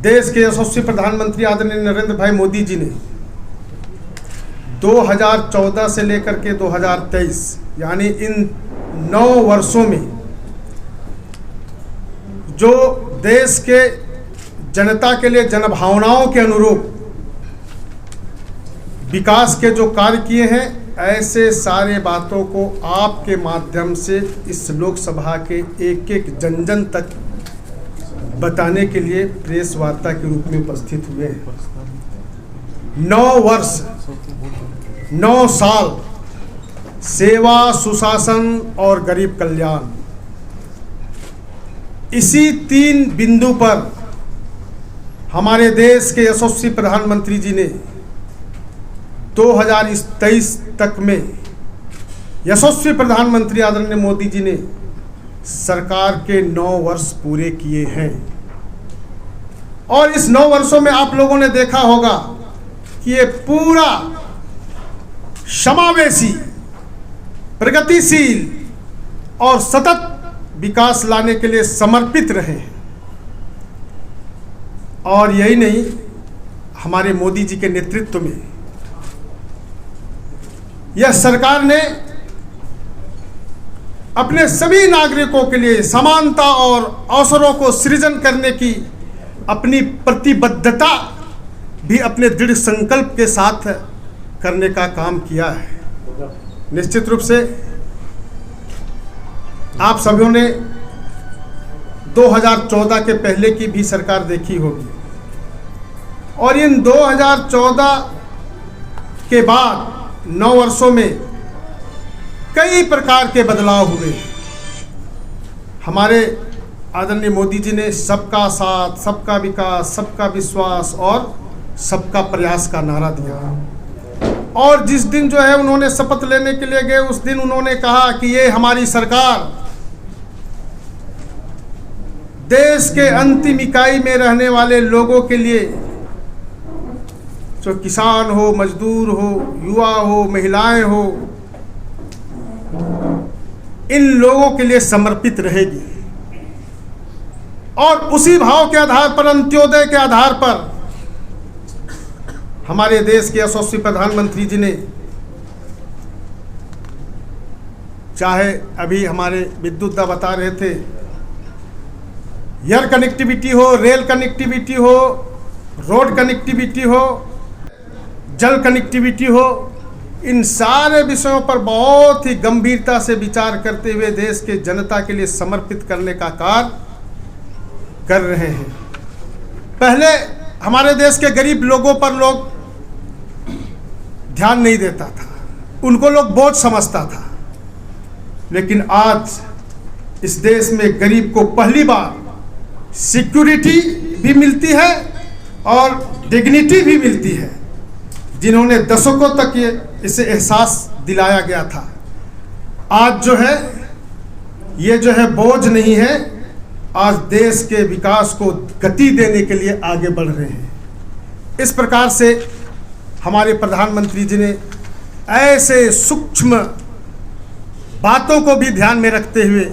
देश के यशस्वी प्रधानमंत्री आदरणीय नरेंद्र भाई मोदी जी ने 2014 से लेकर के 2023 यानी इन 9 वर्षों में जो देश के जनता के लिए जनभावनाओं के अनुरूप विकास के जो कार्य किए हैं, ऐसे सारे बातों को आपके माध्यम से इस लोकसभा के एक एक जन जन तक बताने के लिए प्रेस वार्ता के रूप में उपस्थित हुए हैं। 9 वर्ष 9 साल सेवा, सुशासन और गरीब कल्याण, इसी 3 बिंदु पर हमारे देश के यशस्वी प्रधानमंत्री जी ने 2023 तक में यशस्वी प्रधानमंत्री आदरणीय मोदी जी ने सरकार के 9 वर्ष पूरे किए हैं। और इस 9 वर्षों में आप लोगों ने देखा होगा कि ये पूरा समावेशी, प्रगतिशील और सतत विकास लाने के लिए समर्पित रहे हैं। और यही नहीं, हमारे मोदी जी के नेतृत्व में यह सरकार ने अपने सभी नागरिकों के लिए समानता और अवसरों को सृजन करने की अपनी प्रतिबद्धता भी अपने दृढ़ संकल्प के साथ करने का काम किया है। निश्चित रूप से आप सभी ने 2014 के पहले की भी सरकार देखी होगी और इन 2014 के बाद 9 वर्षों में कई प्रकार के बदलाव हुए। हमारे आदरणीय मोदी जी ने सबका साथ, सबका विकास, सबका विश्वास और सबका प्रयास का नारा दिया। और जिस दिन जो है उन्होंने शपथ लेने के लिए गए, उस दिन उन्होंने कहा कि ये हमारी सरकार देश के अंतिम इकाई में रहने वाले लोगों के लिए, जो किसान हो, मजदूर हो, युवा हो, महिलाएं हो, इन लोगों के लिए समर्पित रहेगी। और उसी भाव के आधार पर, अंत्योदय के आधार पर हमारे देश के यशस्वी प्रधानमंत्री जी ने, चाहे अभी हमारे विद्युत दा बता रहे थे, एयर कनेक्टिविटी हो, रेल कनेक्टिविटी हो, रोड कनेक्टिविटी हो, जल कनेक्टिविटी हो, इन सारे विषयों पर बहुत ही गंभीरता से विचार करते हुए देश के जनता के लिए समर्पित करने का कार्य कर रहे हैं। पहले हमारे देश के गरीब लोगों पर लोग ध्यान नहीं देता था, उनको लोग बोझ समझता था, लेकिन आज इस देश में गरीब को पहली बार सिक्योरिटी भी मिलती है और डिग्निटी भी मिलती है, जिन्होंने दशकों तक इसे एहसास दिलाया गया था। आज जो है ये जो है बोझ नहीं है, आज देश के विकास को गति देने के लिए आगे बढ़ रहे हैं। इस प्रकार से हमारे प्रधानमंत्री जी ने ऐसे सूक्ष्म बातों को भी ध्यान में रखते हुए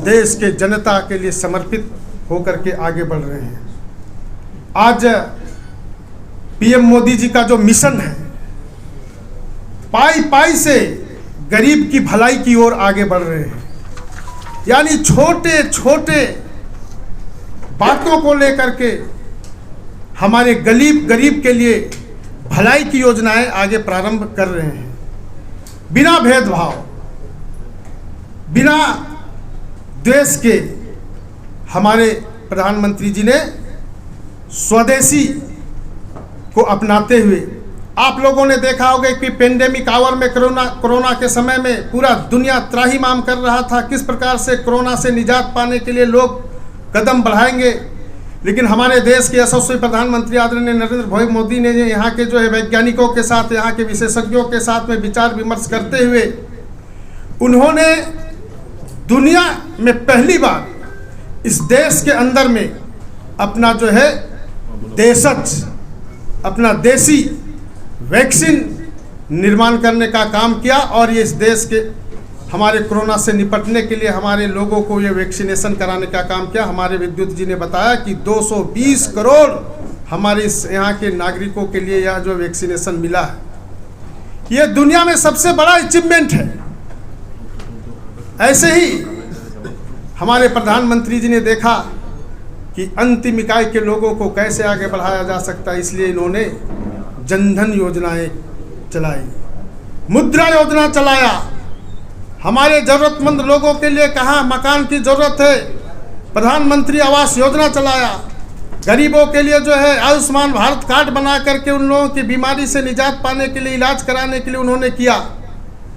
देश के जनता के लिए समर्पित होकर के आगे बढ़ रहे हैं। आज पीएम मोदी जी का जो मिशन है, पाई पाई से गरीब की भलाई की ओर आगे बढ़ रहे हैं। यानी छोटे छोटे बातों को लेकर के हमारे गरीब के लिए भलाई की योजनाएं आगे प्रारंभ कर रहे हैं, बिना भेदभाव, बिना द्वेष के। हमारे प्रधानमंत्री जी ने स्वदेशी को अपनाते हुए, आप लोगों ने देखा होगा कि पेंडेमिक आवर में कोरोना के समय में पूरा दुनिया त्राहिमाम कर रहा था, किस प्रकार से कोरोना से निजात पाने के लिए लोग कदम बढ़ाएंगे। लेकिन हमारे देश के यशस्वी प्रधानमंत्री आदरणीय नरेंद्र भाई मोदी ने यहाँ के जो है वैज्ञानिकों के साथ, यहाँ के विशेषज्ञों के साथ में विचार विमर्श करते हुए उन्होंने दुनिया में पहली बार इस देश के अंदर में अपना जो है देशज, अपना देसी वैक्सीन निर्माण करने का काम किया और ये इस देश के हमारे कोरोना से निपटने के लिए हमारे लोगों को ये वैक्सीनेशन कराने का काम किया। हमारे विद्युत जी ने बताया कि 220 करोड़ हमारे यहाँ के नागरिकों के लिए यह जो वैक्सीनेशन मिला है, ये दुनिया में सबसे बड़ा अचीवमेंट है। ऐसे ही हमारे प्रधानमंत्री जी ने देखा कि अंतिम इकाई के लोगों को कैसे आगे बढ़ाया जा सकता है, इसलिए इन्होंने जनधन योजनाएं चलाई, मुद्रा योजना चलाया। हमारे ज़रूरतमंद लोगों के लिए कहाँ मकान की ज़रूरत है, प्रधानमंत्री आवास योजना चलाया। गरीबों के लिए जो है आयुष्मान भारत कार्ड बना करके उन लोगों की बीमारी से निजात पाने के लिए, इलाज कराने के लिए उन्होंने किया।